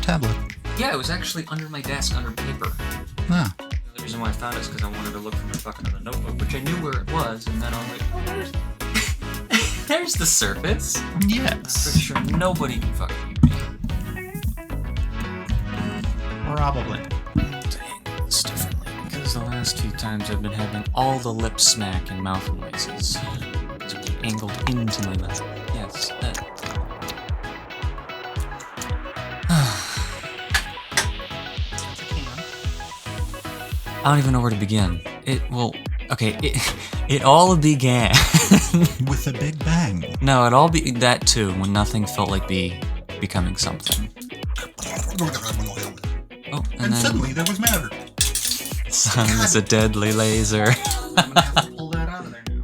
the tablet? Yeah, it was actually under my desk, under paper. Ah. The reason why I found it is because I wanted to look for my fucking other notebook, which I knew where it was, and then I was like, oh, there's the surface. Yes. I'm pretty sure nobody can fucking hear me. Probably. To angle this differently, because the last few times I've been having all the lip smack and mouth noises. It's angled into my mouth. Yes, that. I don't even know where to begin. It all began with a big bang. No, it all that too, when nothing felt like becoming something. Oh, and then suddenly there was matter. Sun is a deadly laser. I'm gonna have to pull that out of there now.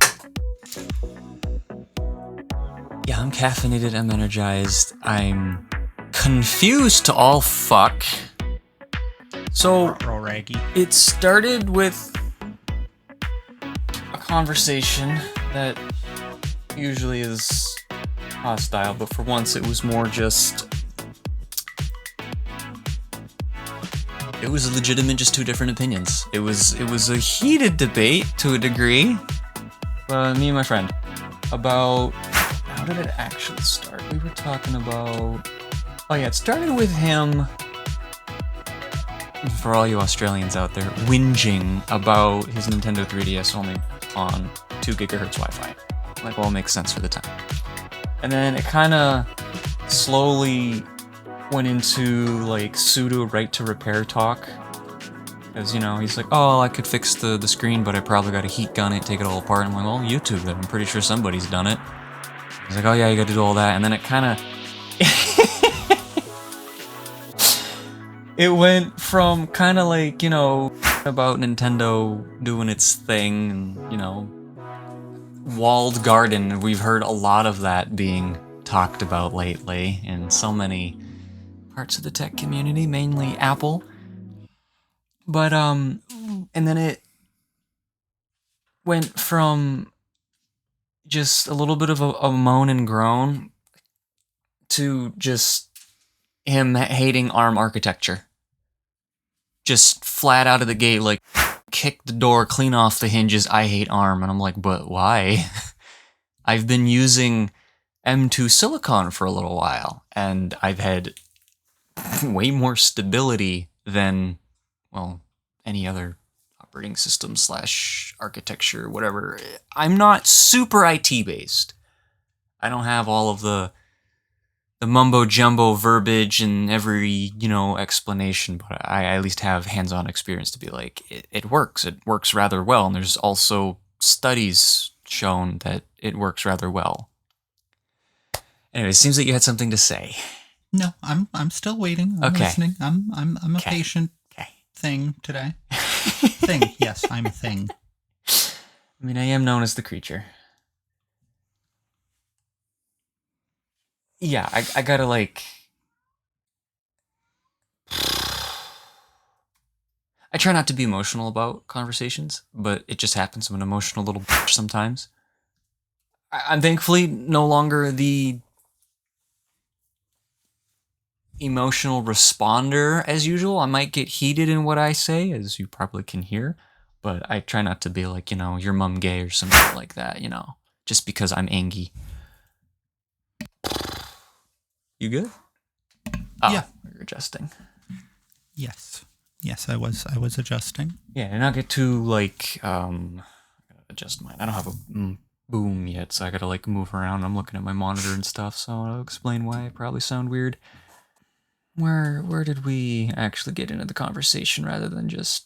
Yeah, I'm caffeinated, I'm energized, I'm confused to all fuck. So, it started with a conversation that usually is hostile, but for once it was more just... It was legitimate, just two different opinions. It was a heated debate to a degree. Me and my friend. About... How did it actually start? We were talking about... Oh yeah, it started with him... For all you Australians out there, whinging about his Nintendo 3DS only on 2 gigahertz Wi-Fi. Like, well, it makes sense for the time. And then it kind of slowly went into, like, pseudo right-to-repair talk. Because, you know, he's like, oh, I could fix the screen, but I probably got to heat gun it, take it all apart. I'm like, well, YouTube it. I'm pretty sure somebody's done it. He's like, oh, yeah, you got to do all that. And then it kind of... It went from kind of like, you know, about Nintendo doing its thing, and, you know, walled garden. We've heard a lot of that being talked about lately in so many parts of the tech community, mainly Apple. But, and then it went from just a little bit of a moan and groan to just him hating ARM architecture. Just flat out of the gate, like, kick the door, clean off the hinges, I hate ARM. And I'm like, but why? I've been using M2 Silicon for a little while, and I've had way more stability than, well, any other operating system / architecture, whatever. I'm not super IT-based. I don't have all of the mumbo-jumbo verbiage and every, you know, explanation, but I at least have hands-on experience to be like, it works. It works rather well, and there's also studies shown that it works rather well. Anyway, it seems like you had something to say. No, I'm still waiting. I'm listening. I'm a patient thing today. Thing, yes, I'm a thing. I mean, I am known as the creature. Yeah, I gotta, like... I try not to be emotional about conversations, but it just happens. I'm an emotional little bitch sometimes. I'm thankfully no longer the emotional responder as usual. I might get heated in what I say, as you probably can hear, but I try not to be like, you know, your mum gay or something like that, you know, just because I'm angry. You good? Oh, yeah. You're adjusting. Yes, I was adjusting. Yeah, and I'll get to, like, I gotta adjust mine. I don't have a boom yet, so I gotta, like, move around. I'm looking at my monitor and stuff, so I'll explain why I probably sound weird. Where did we actually get into the conversation rather than just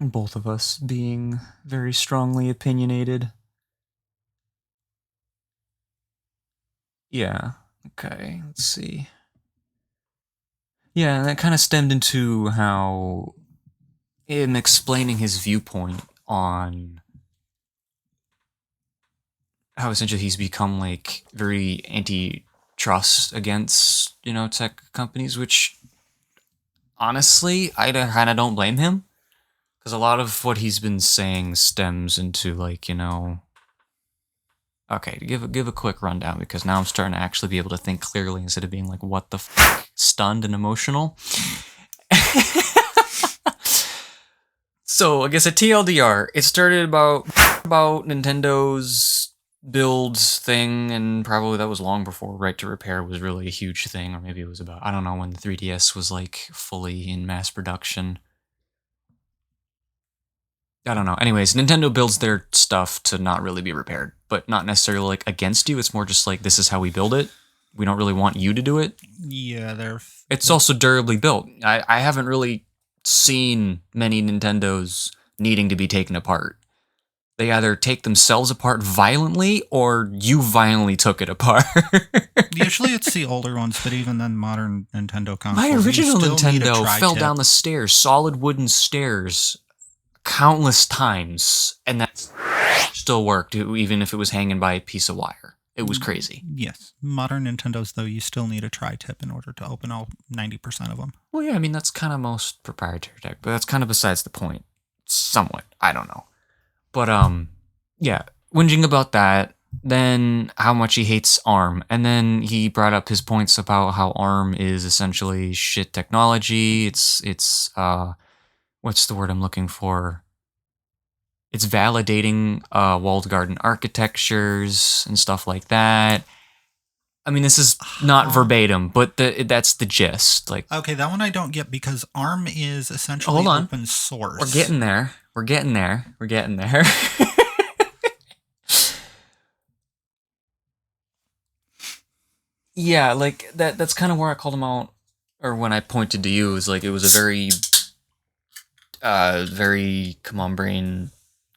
both of us being very strongly opinionated? Yeah. Okay, let's see. Yeah, and that kind of stemmed into how him explaining his viewpoint on how essentially he's become, like, very antitrust against, you know, tech companies, which, honestly, I kind of don't blame him. Because a lot of what he's been saying stems into, like, you know... Okay, to give a quick rundown, because now I'm starting to actually be able to think clearly instead of being like, what the fuck? stunned and emotional. So I guess a TLDR, it started about Nintendo's builds thing, and probably that was long before Right to Repair was really a huge thing, or maybe it was about, I don't know, when the 3DS was like fully in mass production. I don't know. Anyways, Nintendo builds their stuff to not really be repaired, but not necessarily like against you. It's more just like, this is how we build it. We don't really want you to do it. Yeah, it's also durably built. I haven't really seen many Nintendos needing to be taken apart. They either take themselves apart violently or you violently took it apart. Usually it's the older ones, but even then modern Nintendo consoles. My original Nintendo fell down the stairs, solid wooden stairs, countless times, and that still worked, even if it was hanging by a piece of wire. It was crazy. Yes. Modern Nintendos, though, you still need a tri-tip in order to open all 90% of them. Well, yeah, I mean, that's kind of most proprietary tech, but that's kind of besides the point. Somewhat. I don't know. But, yeah, whinging about that, then how much he hates ARM, and then he brought up his points about how ARM is essentially shit technology. It's what's the word I'm looking for? It's validating walled garden architectures and stuff like that. I mean, this is not verbatim, but that's the gist. Like, okay, that one I don't get because ARM is essentially open source. We're getting there. Yeah, like that's kind of where I called him out, or when I pointed to you, is like it was a very come on brain,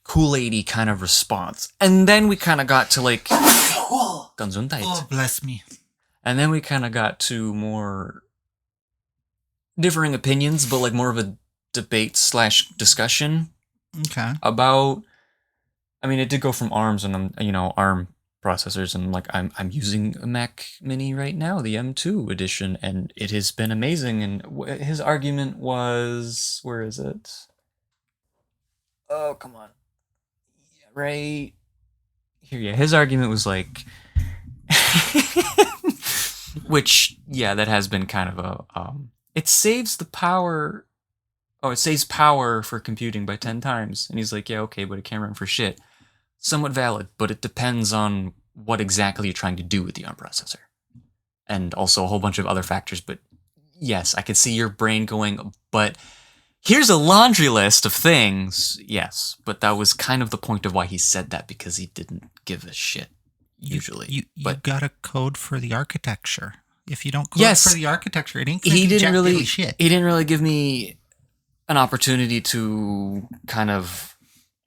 Kool-Aid-y kind of response. And then we kind of got to like Gesundheit. Oh, bless me. And then we kind of got to more differing opinions, but like more of a debate/discussion. Okay. About, I mean, it did go from ARMs and ARM processors, and like I'm using a Mac Mini right now, the M2 edition, and it has been amazing. And his argument was, where is it? Oh, come on. Yeah, right here. Yeah, his argument was like, which, yeah, that has been kind of a, it saves the power. Oh, it saves power for computing by 10 times. And he's like, yeah, okay, but it can't run for shit. Somewhat valid, but it depends on what exactly you're trying to do with the ARM processor. And also a whole bunch of other factors. But yes, I could see your brain going, but here's a laundry list of things. Yes, but that was kind of the point of why he said that, because he didn't give a shit, usually. You got to code for the architecture. If you don't code for the architecture, it ain't going to be really shit. He didn't really give me an opportunity to kind of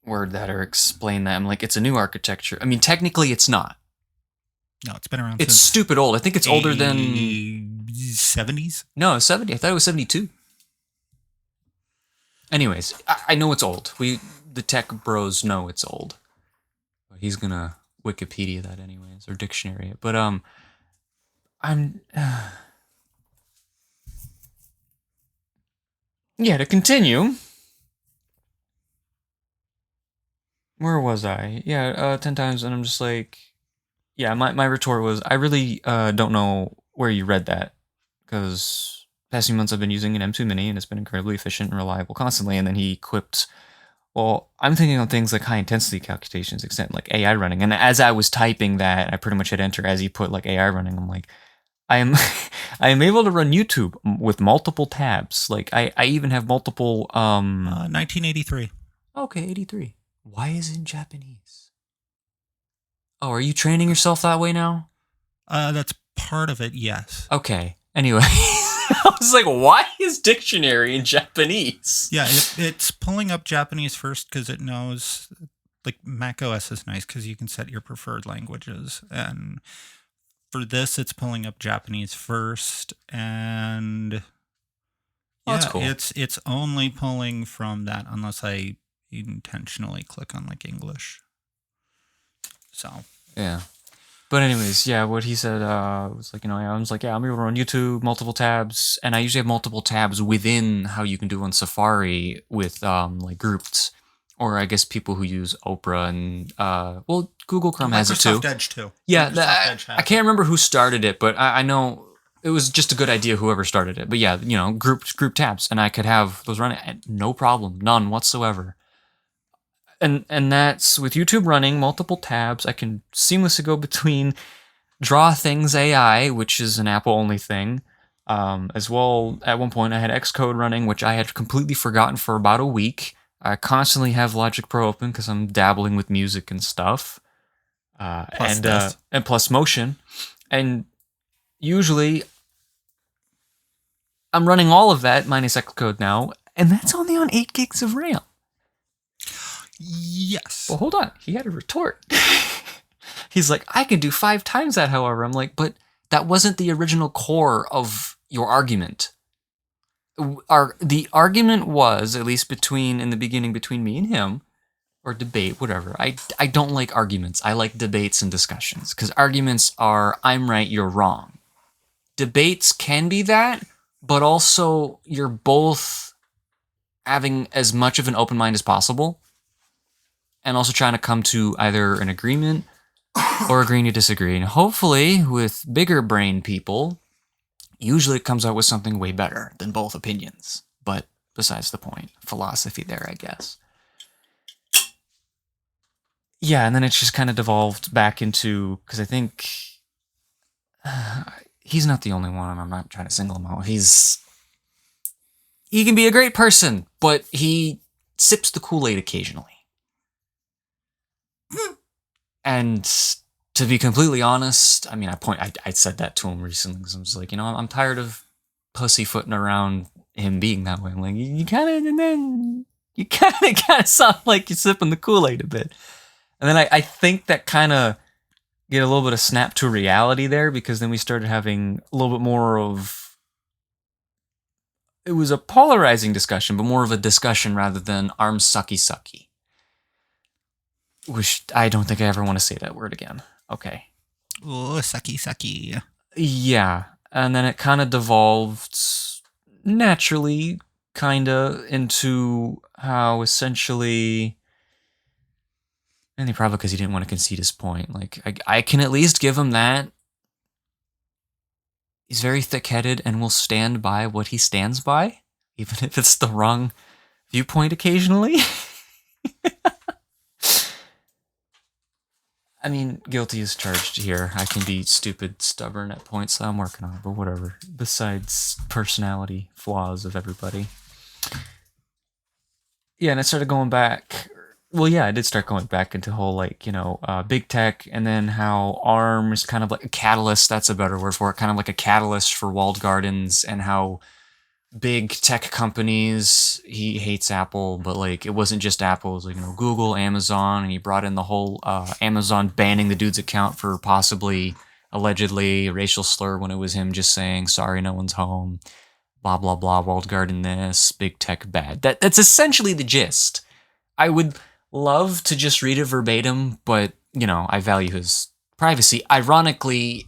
word that or explain that. I'm like, it's a new architecture. I mean, technically it's not. No, it's been around It's since stupid old. I think it's older than 70s? No, 70. I thought it was 72. Anyways, I know it's old. The tech bros know it's old. But he's gonna Wikipedia that anyways, or dictionary it. But yeah, to continue. Where was I? Yeah, 10 times, and I'm just like, yeah, my retort was, I really don't know where you read that, because past few months I've been using an M2 Mini, and it's been incredibly efficient and reliable constantly, and then he quipped, well, I'm thinking of things like high-intensity calculations, extent like AI running, and as I was typing that, I pretty much hit enter as he put like AI running, I'm like, I am able to run YouTube with multiple tabs. Like, I even have multiple... 1983. Okay, 83. Why is it in Japanese? Oh, are you training yourself that way now? That's part of it, yes. Okay. Anyway, I was like, why is dictionary in Japanese? Yeah, it's pulling up Japanese first because it knows, like, Mac OS is nice because you can set your preferred languages. And for this, it's pulling up Japanese first. And that's cool. It's only pulling from that unless I intentionally click on like English. So yeah, but anyways, yeah, what he said was like, I was like, yeah, I'm able to run YouTube, multiple tabs, and I usually have multiple tabs within how you can do on Safari with like grouped, or I guess people who use Opera and Google Chrome has it too. Microsoft Edge too. Yeah, I can't remember who started it, but I know it was just a good idea whoever started it. But yeah, group tabs, and I could have those running, no problem, none whatsoever. And that's with YouTube running multiple tabs. I can seamlessly go between Draw Things AI, which is an Apple only thing. As well, at one point I had Xcode running, which I had completely forgotten for about a week. I constantly have Logic Pro open because I'm dabbling with music and stuff. And plus Motion. And usually I'm running all of that minus Xcode now, and that's only on 8 gigs of RAM. Yes. Well, hold on. He had a retort. He's like, I can do 5 times that, however. I'm like, but that wasn't the original core of your argument. The argument was, at least in the beginning between me and him, or debate, whatever. I don't like arguments. I like debates and discussions, because arguments are, I'm right, you're wrong. Debates can be that, but also you're both having as much of an open mind as possible, and also trying to come to either an agreement or agreeing to disagree. And hopefully, with bigger brain people, usually it comes out with something way better than both opinions. But besides the point, philosophy there, I guess. Yeah, and then it's just kind of devolved back into, because I think he's not the only one, and I'm not trying to single him out. He can be a great person, but he sips the Kool-Aid occasionally. And to be completely honest, I mean, I said that to him recently, because I was like, I'm tired of pussyfooting around him being that way. I'm like, you kind of sound like you're sipping the Kool-Aid a bit. And then I think that kind of get a little bit of snap to reality there, because then we started having a little bit more of, it was a polarizing discussion, but more of a discussion rather than arm sucky. Which I don't think I ever want to say that word again. Okay. Oh, sucky. Yeah. And then it kind of devolved naturally, kind of, into how essentially, and probably because he didn't want to concede his point. Like, I can at least give him that. He's very thick-headed and will stand by what he stands by, even if it's the wrong viewpoint occasionally. I mean, guilty as charged here. I can be stupid, stubborn at points that I'm working on, but whatever. Besides personality flaws of everybody. Yeah, and I started going back. Well, yeah, I did start going back into whole, big tech, and then how ARM is kind of like a catalyst. That's a better word for it. Kind of like a catalyst for walled gardens, and how big tech companies, he hates Apple, but it wasn't just Apple, it was Google, Amazon, and he brought in the whole Amazon banning the dude's account for possibly, allegedly, a racial slur when it was him just saying, sorry, no one's home, blah, blah, blah, walled garden this, big tech bad. That's essentially the gist. I would love to just read it verbatim, but, I value his privacy. Ironically,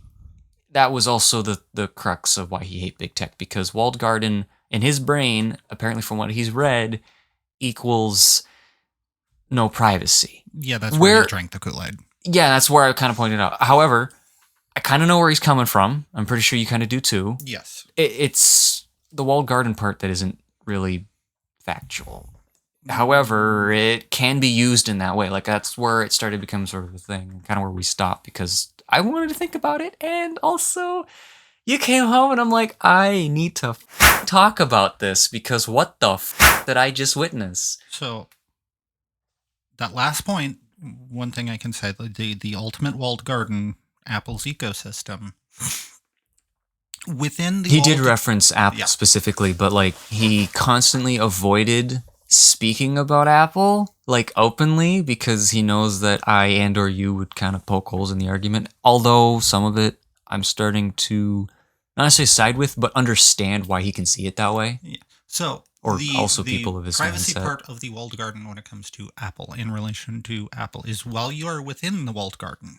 that was also the crux of why he hates big tech, because walled garden, in his brain, apparently from what he's read, equals no privacy. Yeah, that's where he drank the Kool-Aid. Yeah, that's where I kind of pointed out. However, I kind of know where he's coming from. I'm pretty sure you kind of do too. Yes. It's the walled garden part that isn't really factual. However, it can be used in that way. That's where it started to become sort of a thing, kind of where we stopped, because I wanted to think about it, and also you came home and I'm like, I need to talk about this, because what the did I just witness? So, that last point, one thing I can say, the ultimate walled garden, Apple's ecosystem, within the... He did reference Apple specifically, but he constantly avoided speaking about Apple, openly, because he knows that I and or you would kind of poke holes in the argument, although some of it I'm starting to not necessarily side with, but understand why he can see it that way. Yeah. So, also people of his privacy mindset. part of the walled garden when it comes to Apple, in relation to Apple, is while you are within the walled garden,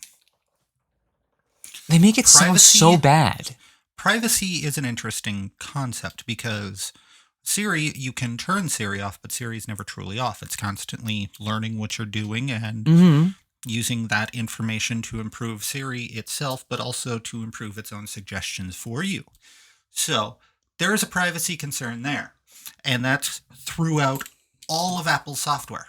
they make it sound so bad. Privacy is an interesting concept, because Siri, you can turn Siri off, but Siri's never truly off. It's constantly learning what you're doing, and using that information to improve Siri itself, but also to improve its own suggestions for you. So there is a privacy concern there, and that's throughout all of Apple's software,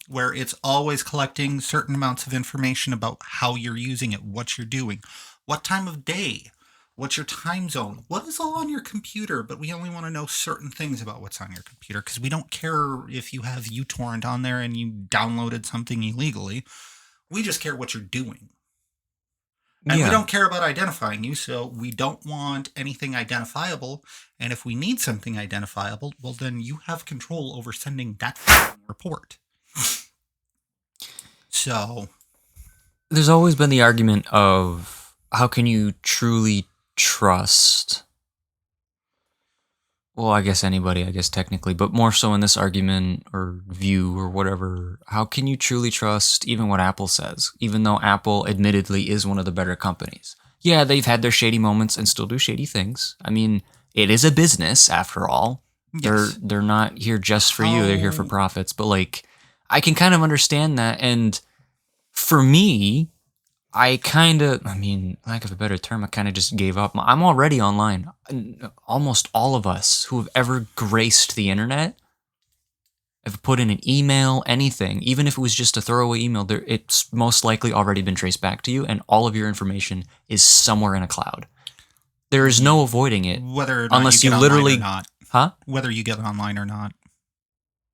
where it's always collecting certain amounts of information about how you're using it, what you're doing, what time of day, what's your time zone, what is all on your computer, but we only want to know certain things about what's on your computer because we don't care if you have uTorrent on there and you downloaded something illegally. We just care what you're doing. And we don't care about identifying you, so we don't want anything identifiable. And if we need something identifiable, well, then you have control over sending that report. So there's always been the argument of how can you truly trust, well, I guess anybody, I guess technically, but more so in this argument or view or whatever, how can you truly trust even what Apple says, even though Apple admittedly is one of the better companies? Yeah, they've had their shady moments and still do shady things. I mean, it is a business after all. Yes. They're not here just for you. They're here for profits. But like, I can kind of understand that. And for me, I mean, lack of a better term, I kind of just gave up. I'm already online. Almost all of us who have ever graced the internet have put in an email, anything, even if it was just a throwaway email, it's most likely already been traced back to you, and all of your information is somewhere in a cloud. There is no avoiding it. Whether or not unless you literally or not. Huh? Whether you get online or not.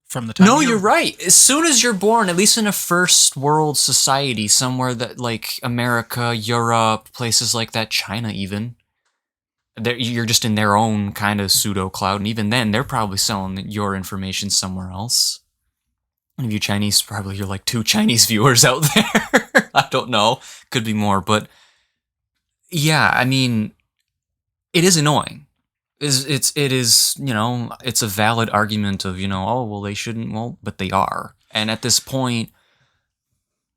From the time no, you're right. As soon as you're born, at least in a first world society, somewhere that like America, Europe, places like that, China even, you're just in their own kind of pseudo cloud. And even then, they're probably selling your information somewhere else. One of you Chinese, probably you're like 2 Chinese viewers out there. I don't know. Could be more. But yeah, I mean, it is annoying. It is, you know, it's a valid argument of, you know, oh, well, they shouldn't, well, but they are. And at this point,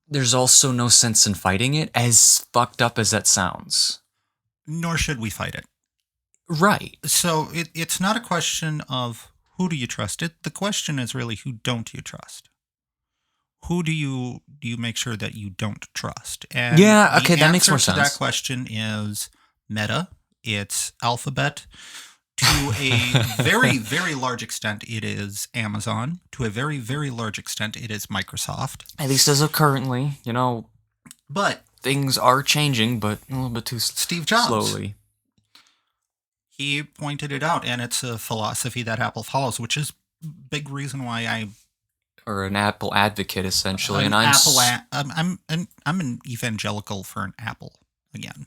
there's also no sense in fighting it, as fucked up as that sounds. Nor should we fight it. Right. So it's not a question of who do you trust. The question is really who don't you trust? Who do you make sure that you don't trust? And yeah, okay, that makes more sense. The answer to that question is Meta. It's Alphabet. To a very, very large extent, it is Amazon. To a very, very large extent, it is Microsoft. At least as of currently, you know. But things are changing, but a little bit too Steve Jobs, slowly. He pointed it out, and it's a philosophy that Apple follows, which is a big reason why or an Apple advocate, essentially. I'm an evangelical for an Apple again.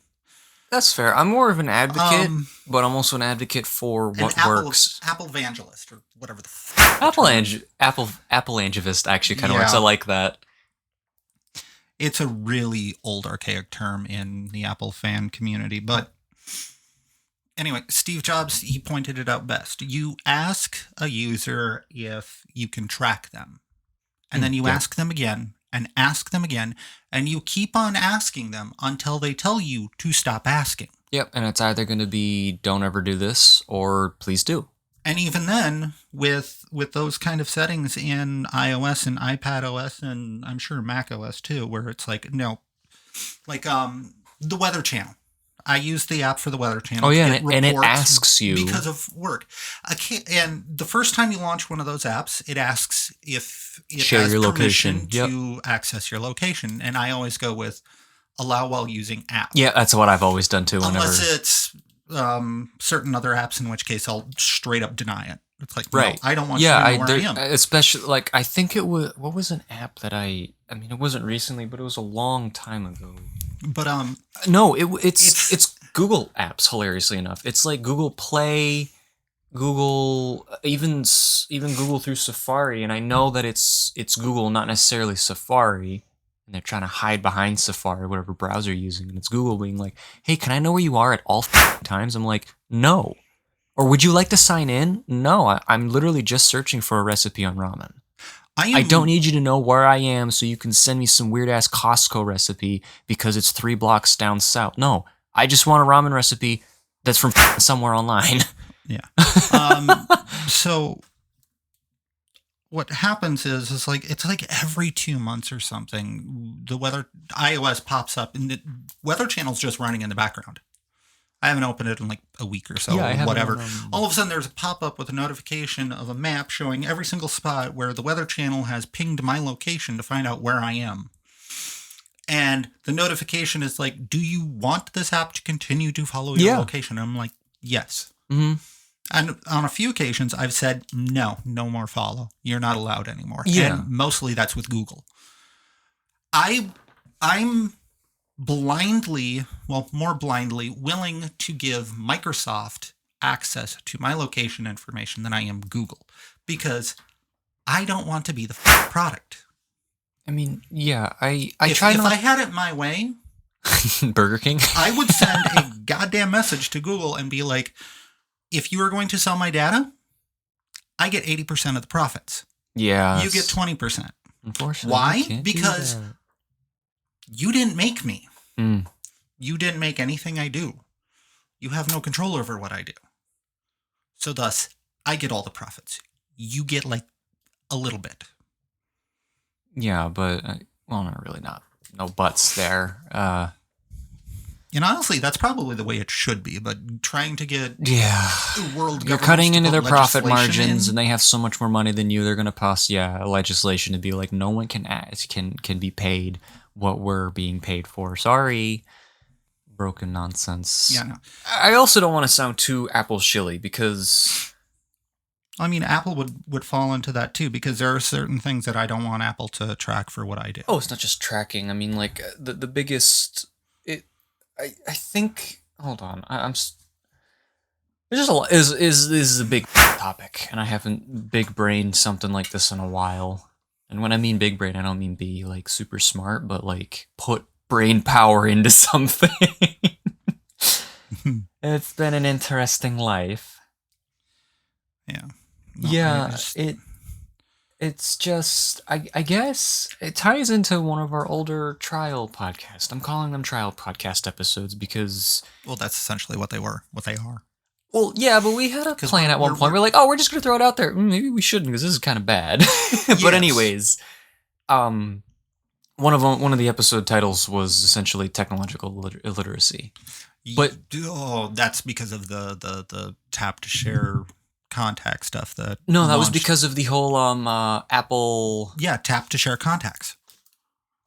That's fair. I'm more of an advocate, but I'm also an advocate for what works. Apple evangelist, or whatever the Apple angivist actually kind of works. I like that. It's a really old, archaic term in the Apple fan community. But anyway, Steve Jobs, he pointed it out best. You ask a user if you can track them. And then you ask them again. And ask them again, and you keep on asking them until they tell you to stop asking. Yep, and it's either going to be don't ever do this or please do. And even then, with those kind of settings in iOS and iPadOS and I'm sure macOS too, where it's like, no, like the Weather Channel. I use the app for the Weather Channel. Oh, yeah, and it asks you. Because of work. And the first time you launch one of those apps, it asks if it share has your permission location to access your location. And I always go with allow while using app. Yeah, that's what I've always done too. Unless it's certain other apps, in which case I'll straight up deny it. It's like, right. No, I don't want you to know where I am. Especially, like, I think it was, what was an app that I mean, it wasn't recently, but it was a long time ago. But no, it's Google apps. Hilariously enough, it's like Google Play, Google, even Google through Safari. And I know that it's Google, not necessarily Safari. And they're trying to hide behind Safari, whatever browser you're using. And it's Google being like, "Hey, can I know where you are at all times?" I'm like, "No." Or would you like to sign in? No, I'm literally just searching for a recipe on ramen. I don't need you to know where I am so you can send me some weird-ass Costco recipe because it's 3 blocks down south. No, I just want a ramen recipe that's from somewhere online. Yeah. So what happens is like it's like every 2 months or something, the weather iOS pops up and the Weather Channel's just running in the background. I haven't opened it in like a week or so, Yeah, I or haven't. whatever. All of a sudden, there's a pop up with a notification of a map showing every single spot where the Weather Channel has pinged my location to find out where I am. And the notification is like, do you want this app to continue to follow your location? And I'm like, yes. Mm-hmm. And on a few occasions, I've said, no more follow. You're not allowed anymore. Yeah. And mostly that's with Google. I'm more blindly willing to give Microsoft access to my location information than I am Google, because I don't want to be the product. I mean, yeah, I if try if I had it my way, Burger King, I would send a goddamn message to Google and be like, if you are going to sell my data, I get 80% of the profits. Yeah. You get 20%. Unfortunately. Why? Because you didn't make me. Mm. You didn't make anything I do. You have no control over what I do. So thus, I get all the profits. You get like a little bit. Yeah, but, well, not really, no buts there. And honestly, that's probably the way it should be. But trying to get world you're cutting into their profit legislation margins, and they have so much more money than you. They're going to pass legislation to be like, no one can be paid what we're being paid for. Sorry, broken nonsense. Yeah, no. I also don't want to sound too Apple shilly because, I mean, Apple would fall into that too, because there are certain things that I don't want Apple to track for what I do. Oh, it's not just tracking. I mean, like the biggest. I think. Hold on. There's just a lot. This is a big topic, and I haven't big brained something like this in a while. And when I mean big brain, I don't mean be like super smart, but like put brain power into something. It's been an interesting life. Yeah. No, it's just, I guess it ties into one of our older trial podcasts. I'm calling them trial podcast episodes because... Well, that's essentially what they are. Well, yeah, but we had a plan at one point. We're like, we're just going to throw it out there. Maybe we shouldn't because this is kind of bad. But anyways, one of the episode titles was essentially technological illiteracy. But that's because of the tap to share contact stuff that that was because of the whole Apple tap to share contacts.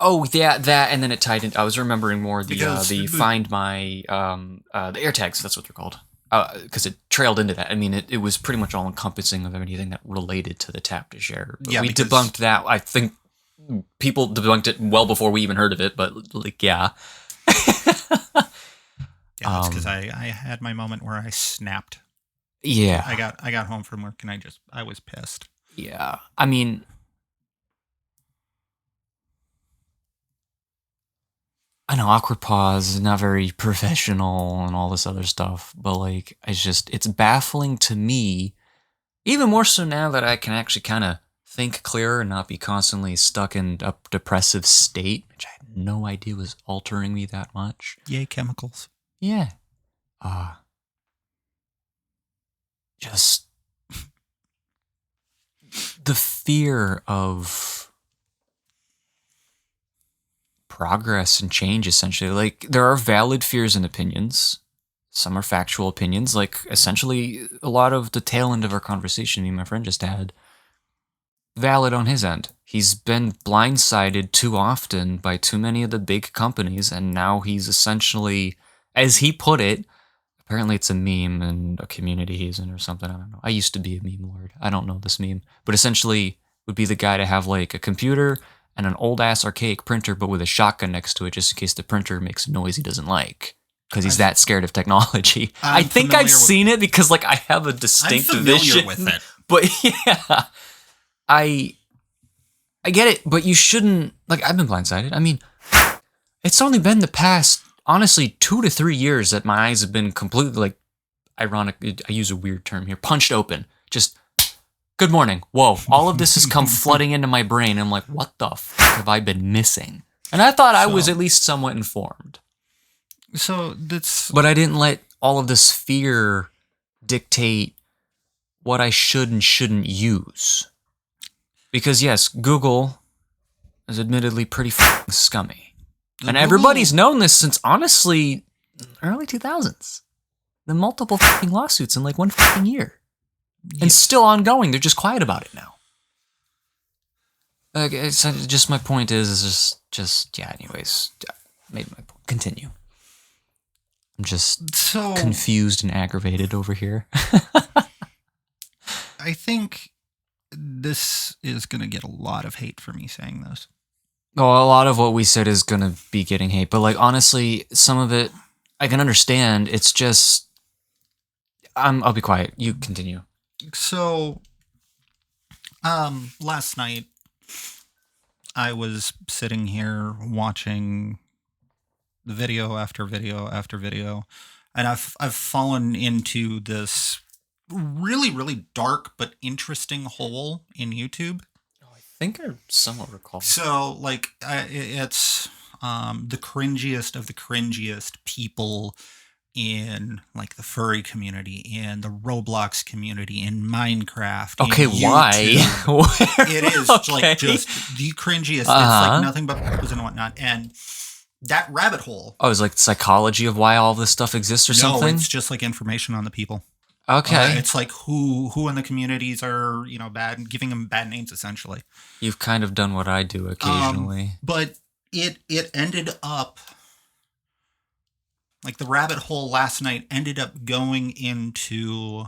Oh yeah, that, and then it tied in. I was remembering more the Find My the AirTags. That's what they're called, because it trailed into that. I mean, it was pretty much all encompassing of anything that related to the tap to share. But we debunked that. I think people debunked it well before we even heard of it. But like, yeah. Yeah, that's because I had my moment where I snapped. Yeah, I got home from work and I was pissed. Yeah, I mean, I know awkward pause, not very professional, and all this other stuff, but like, it's baffling to me, even more so now that I can actually kind of think clearer and not be constantly stuck in a depressive state, which I had no idea was altering me that much. Yay, chemicals. Yeah. Just the fear of progress and change, essentially. Like, there are valid fears and opinions. Some are factual opinions. Like, essentially, a lot of the tail end of our conversation me and my friend just had, valid on his end. He's been blindsided too often by too many of the big companies, and now he's essentially, as he put it, apparently it's a meme and a community he's in or something. I don't know. I used to be a meme lord. I don't know this meme. But essentially would be the guy to have like a computer and an old-ass archaic printer, but with a shotgun next to it just in case the printer makes a noise he doesn't like. Because he's that scared of technology. I think I've seen it because like I have a distinct vision. With it. But yeah, I get it. But you shouldn't, like, I've been blindsided. I mean, it's only been the past, honestly, 2 to 3 years that my eyes have been completely, like, ironic. I use a weird term here. Punched open. Just, good morning. Whoa. All of this has come flooding into my brain. I'm like, what the fuck have I been missing? And I thought I was at least somewhat informed. But I didn't let all of this fear dictate what I should and shouldn't use. Because yes, Google is admittedly pretty scummy. And Google- everybody's known this since, honestly, early 2000s. The multiple lawsuits in like one year. And still ongoing. They're just quiet about it now. It's just my point is just yeah, anyways. Made my point. Continue. I'm just so confused and aggravated over here. I think this is going to get a lot of hate for me saying this. Oh, a lot of what we said is going to be getting hate. But like, honestly, some of it I can understand. It's just... I'll be quiet. You continue. So, last night, I was sitting here watching video after video after video, and I've fallen into this really, really dark but interesting hole in YouTube. Oh, I think I somewhat recall. So, like, it's the cringiest of the cringiest people in like the furry community, in the Roblox community, in Minecraft. Okay, in why? It is like just the cringiest. It's like nothing but pose and whatnot. And that rabbit hole. Oh, it's like psychology of why all this stuff exists or something? No, it's just like information on the people. Okay. It's like who in the communities are, bad, and giving them bad names, essentially. You've kind of done what I do occasionally. But it ended up... Like the rabbit hole last night ended up going into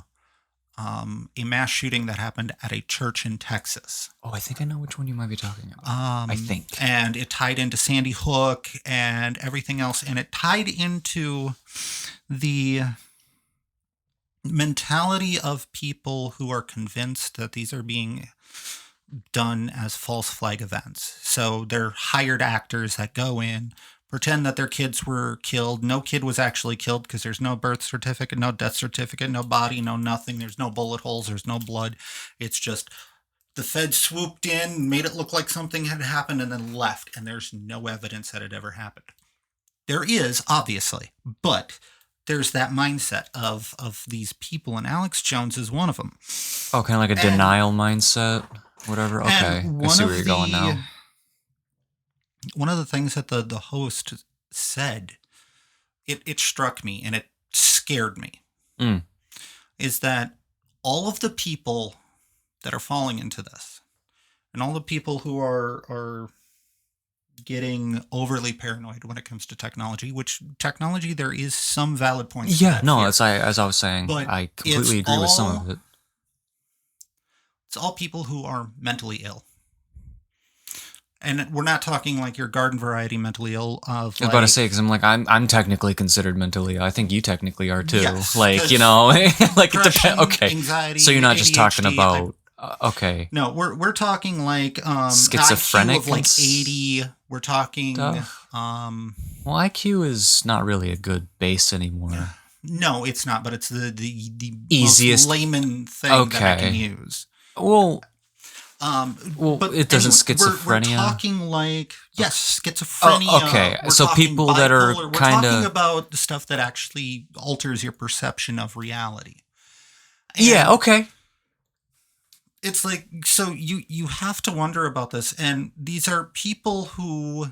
a mass shooting that happened at a church in Texas. Oh, I think I know which one you might be talking about. I think. And it tied into Sandy Hook and everything else. And it tied into the mentality of people who are convinced that these are being done as false flag events. So they're hired actors that go in, pretend that their kids were killed. No kid was actually killed because there's no birth certificate, no death certificate, no body, no nothing. There's no bullet holes. There's no blood. It's just the feds swooped in, made it look like something had happened, and then left. And there's no evidence that it ever happened. There is, obviously, but there's that mindset of these people, and Alex Jones is one of them. Oh, kind of like a denial mindset, whatever. Okay, I see where you're going now. One of the things that the host said, it struck me and it scared me, is that all of the people that are falling into this, and all the people who are getting overly paranoid when it comes to technology, which technology, there is some valid points. Yeah, no, as I was saying, but I completely agree with some of it. It's all people who are mentally ill. And we're not talking like your garden variety mentally ill. I was about to say, because I'm technically considered mentally ill. I think you technically are too. Yes, like it depends. Okay, anxiety, so you're not ADHD, just talking about. Okay. No, we're talking like schizophrenic, IQ of like 80. We're talking. Well, IQ is not really a good base anymore. No, it's not. But it's the easiest most layman thing that I can use. Well, but it doesn't anyway, schizophrenia. We're talking like schizophrenia. Oh, okay, so people that are kind of talking about the stuff that actually alters your perception of reality. And yeah. Okay. It's like, so you have to wonder about this, and these are people who.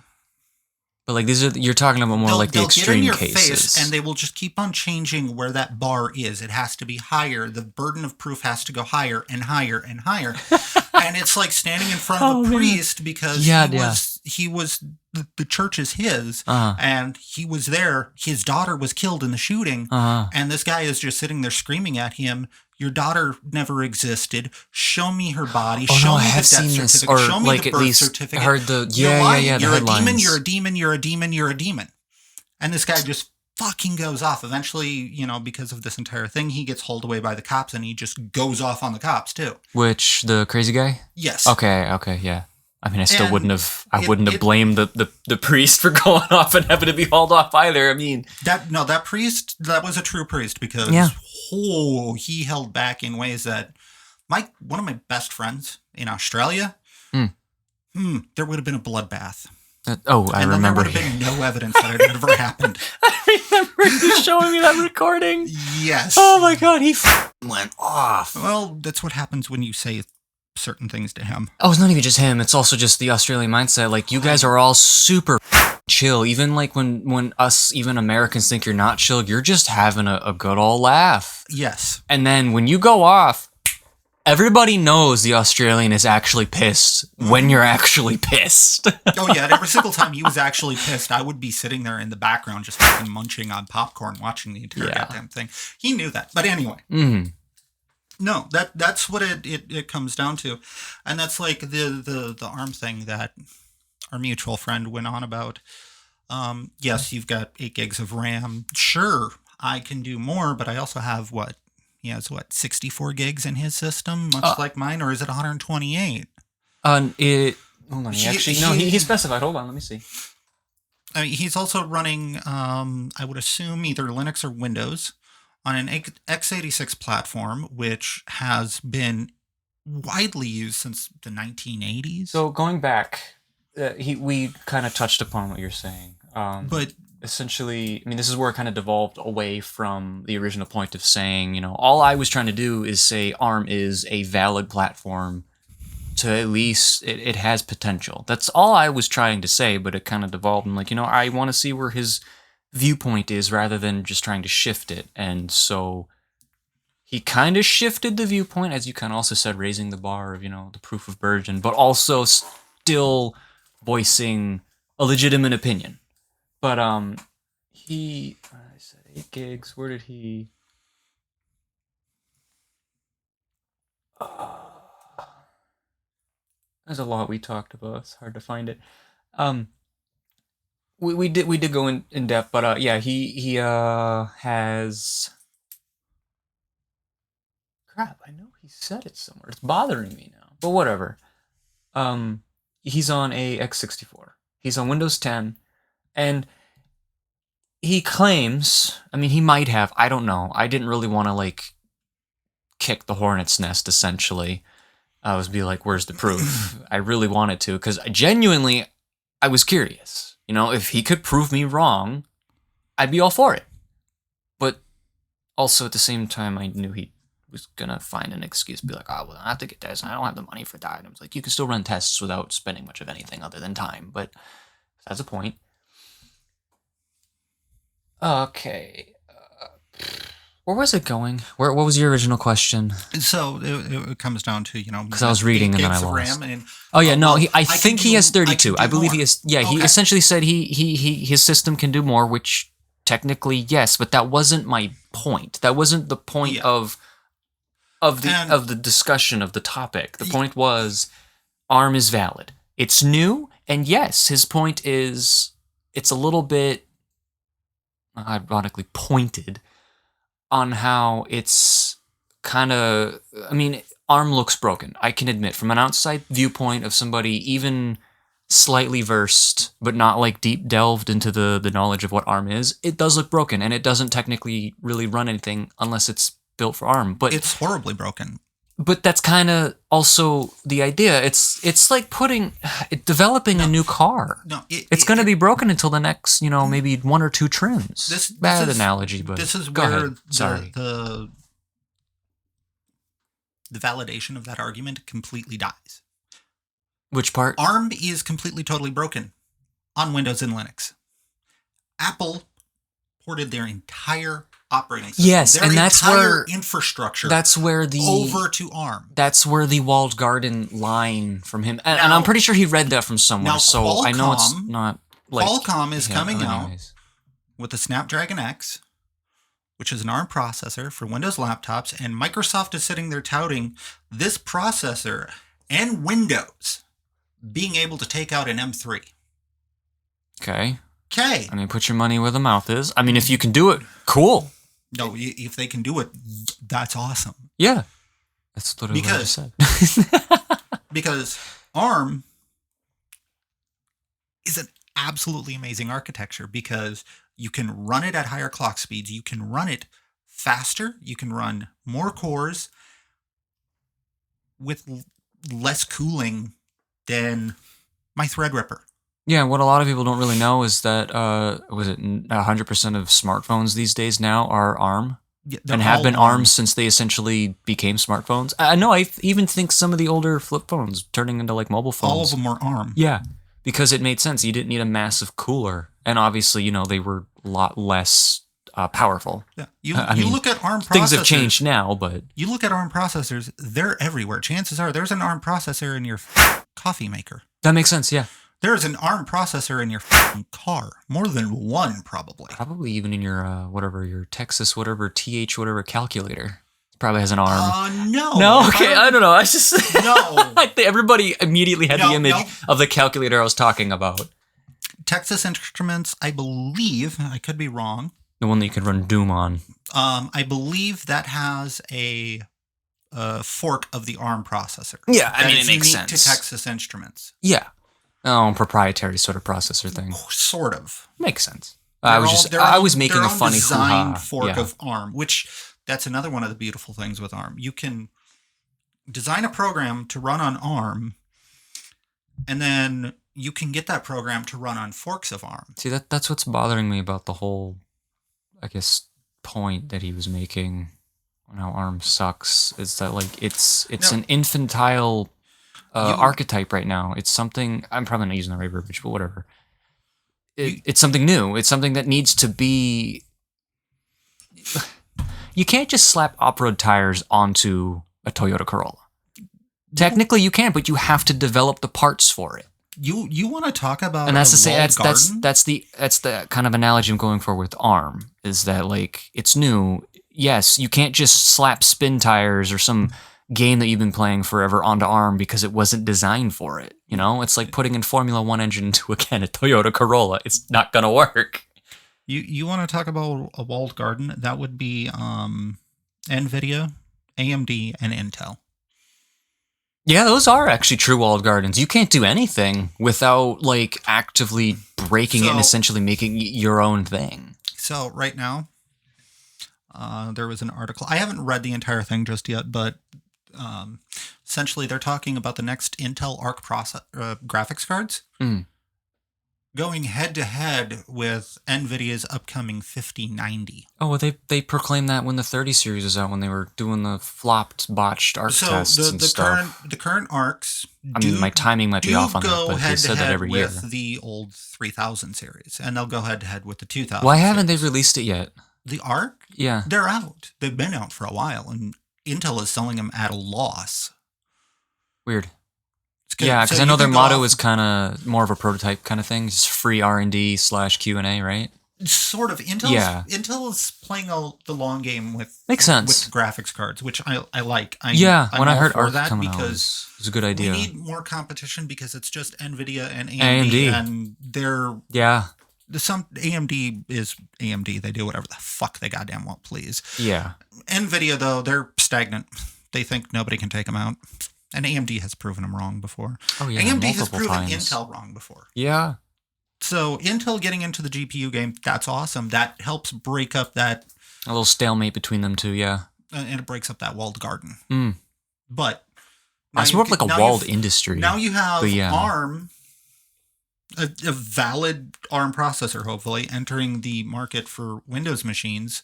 But like you're talking about more like the extreme cases, face and they will just keep on changing where that bar is. It has to be higher. The burden of proof has to go higher and higher and higher. And it's like standing in front of a priest because he was the church is his, and he was there. His daughter was killed in the shooting, and this guy is just sitting there screaming at him. Your daughter never existed. Show me her body. Show me the death certificate. Or show me like the at birth least certificate. Heard the You're lying. the You're a headlines. demon. You're a demon. You're a demon. You're a demon. And this guy just fucking goes off. Eventually, because of this entire thing, he gets hauled away by the cops, and he just goes off on the cops too. Which the crazy guy? Yes. Okay. Yeah. I mean, I still wouldn't have blamed the priest for going off and having to be hauled off either. I mean, that priest, that was a true priest because he held back in ways that one of my best friends in Australia, there would have been a bloodbath. I remember. There would have been no evidence that it ever happened. I remember you showing me that recording. Yes. Oh my god, he went off. Well, that's what happens when you say certain things to him. Oh, it's not even just him. It's also just the Australian mindset. Like, you guys are all super chill. Even like when us, even Americans, think you're not chill, you're just having a good old laugh. Yes. And then when you go off, everybody knows the Australian is actually pissed when you're actually pissed. Oh, yeah. Every single time he was actually pissed, I would be sitting there in the background just fucking munching on popcorn, watching the entire goddamn thing. He knew that. But anyway. No, that's what it comes down to. And that's like the arm thing that our mutual friend went on about. Yes, you've got 8 gigs of RAM. Sure, I can do more, but I also have what? He has 64 gigs in his system, much like mine, or is it 128? Hold on. He specified. Hold on, let me see. I mean, he's also running, I would assume, either Linux or Windows on an x86 platform, which has been widely used since the 1980s. So going back, we kind of touched upon what you're saying. But essentially, I mean, this is where it kind of devolved away from the original point of saying, all I was trying to do is say ARM is a valid platform to at least, it has potential. That's all I was trying to say, but it kind of devolved. I'm like, I want to see where his viewpoint is rather than just trying to shift it. And so he kind of shifted the viewpoint, as you kind of also said, raising the bar of, the proof of burden, but also still voicing a legitimate opinion. But I said 8 gigs. Where did he? There's a lot we talked about. It's hard to find it. We did go in depth, but yeah, he has. Crap! I know he said it somewhere. It's bothering me now, but whatever. He's on a x64. He's on Windows 10. And he claims, I mean, he might have, I don't know. I didn't really want to, kick the hornet's nest, essentially. I was be like, where's the proof? I really wanted to, because genuinely, I was curious. If he could prove me wrong, I'd be all for it. But also, at the same time, I knew he was going to find an excuse, be like, oh, well, I have to get tests, and I don't have the money for that. And I was like, you can still run tests without spending much of anything other than time. But that's a point. Okay. Where was it going? What was your original question? So it comes down to, because I was reading and then I lost. And, I think he has 32. I believe more. He has. Yeah, okay. He essentially said his system can do more, which technically yes, but that wasn't my point. That wasn't the point of the discussion of the topic. The point was ARM is valid. It's new, and yes, his point is it's a little bit ironically pointed on how it's kind of, I mean, ARM looks broken. I can admit, from an outside viewpoint of somebody even slightly versed, but not deep delved into the knowledge of what ARM is, it does look broken, and it doesn't technically really run anything unless it's built for ARM. But it's horribly broken. But that's kind of also the idea. It's like developing a new car. No, it's going to be broken until the next, maybe 1 or 2 trims. Bad analogy, but this is go where ahead. Sorry. The validation of that argument completely dies. Which part? ARM is completely, totally broken on Windows and Linux. Apple ported their entire operating system. Yes, and that's where infrastructure. That's where over to ARM. That's where the walled garden line from him, and I'm pretty sure he read that from somewhere. So Qualcomm, I know it's not. Qualcomm is coming out with the Snapdragon X, which is an ARM processor for Windows laptops, and Microsoft is sitting there touting this processor and Windows being able to take out an M3. Okay. I mean, put your money where the mouth is. I mean, if you can do it, cool. No, if they can do it, that's awesome. Yeah. That's literally what I just said. Because ARM is an absolutely amazing architecture because you can run it at higher clock speeds. You can run it faster. You can run more cores with less cooling than my Threadripper. Yeah, what a lot of people don't really know is that, 100% of smartphones these days now are ARM? Yeah, they're and have all been ARM since they essentially became smartphones. I know. I even think some of the older flip phones turning into like mobile phones. All of them were ARM. Yeah, because it made sense. You didn't need a massive cooler, and obviously, they were a lot less powerful. Yeah. You look at ARM processors. Things have changed now, but you look at ARM processors; they're everywhere. Chances are there's an ARM processor in your coffee maker. That makes sense. Yeah. There's an ARM processor in your car. More than one, probably. Probably even in your your Texas TH calculator. It probably has an ARM. No. No? Okay, I don't know. I just No. Everybody immediately had the image of the calculator I was talking about. Texas Instruments, I believe, I could be wrong. The one that you could run Doom on. I believe that has a fork of the ARM processor. Yeah, I mean, it makes sense. To Texas Instruments. Yeah. Oh, proprietary sort of processor thing. Sort of. Makes sense. I was making a funny design fork of ARM, which that's another one of the beautiful things with ARM. You can design a program to run on ARM, and then you can get that program to run on forks of ARM. See, that's what's bothering me about the whole, I guess, point that he was making on how ARM sucks, is that like it's an infantile archetype right now. It's something, I'm probably not using the right verbiage, but whatever. It's something new. It's something that needs to be. You can't just slap off-road tires onto a Toyota Corolla. Technically, you can, but you have to develop the parts for it. You want to talk about, and that's the kind of analogy I'm going for with ARM, is that like it's new. Yes, you can't just slap spin tires or some game that you've been playing forever onto ARM because it wasn't designed for it. It's like putting in Formula One engine into a Toyota Corolla. It's not gonna work. You want to talk about a walled garden? That would be NVIDIA, AMD, and Intel. Yeah, those are actually true walled gardens. You can't do anything without like actively breaking it and essentially making your own thing. So right now, there was an article. I haven't read the entire thing just yet, but essentially they're talking about the next Intel Arc graphics cards going head to head with NVIDIA's upcoming 5090. Oh, well, they proclaimed that when the 30 series was out, when they were doing the flopped, botched Arc tests and stuff. The current Arcs. My timing might be off on that, but they said that every year. With the old 3000 series, and they'll go head to head with the 2000. Why haven't they released it yet? The Arc? Yeah, they're out. They've been out for a while, and Intel is selling them at a loss. Weird. Yeah, because I know their motto is kind of more of a prototype kind of thing, just free R&D/Q&A, right? Sort of. Intel is playing the long game with makes sense with the graphics cards, which I like. When I heard Arc coming out, it was a good idea. We need more competition because it's just NVIDIA and AMD. And they're some AMD is AMD. They do whatever the fuck they goddamn want, please. Yeah. NVIDIA though, they're stagnant. They think nobody can take them out. And AMD has proven them wrong before. Oh, yeah, AMD has proven times. Intel wrong before. Yeah. So Intel getting into the GPU game, that's awesome. That helps break up that... A little stalemate between them two, yeah. And it breaks up that walled garden. Mm. But... It's more of like a walled industry. Now you have ARM, a valid ARM processor, hopefully, entering the market for Windows machines.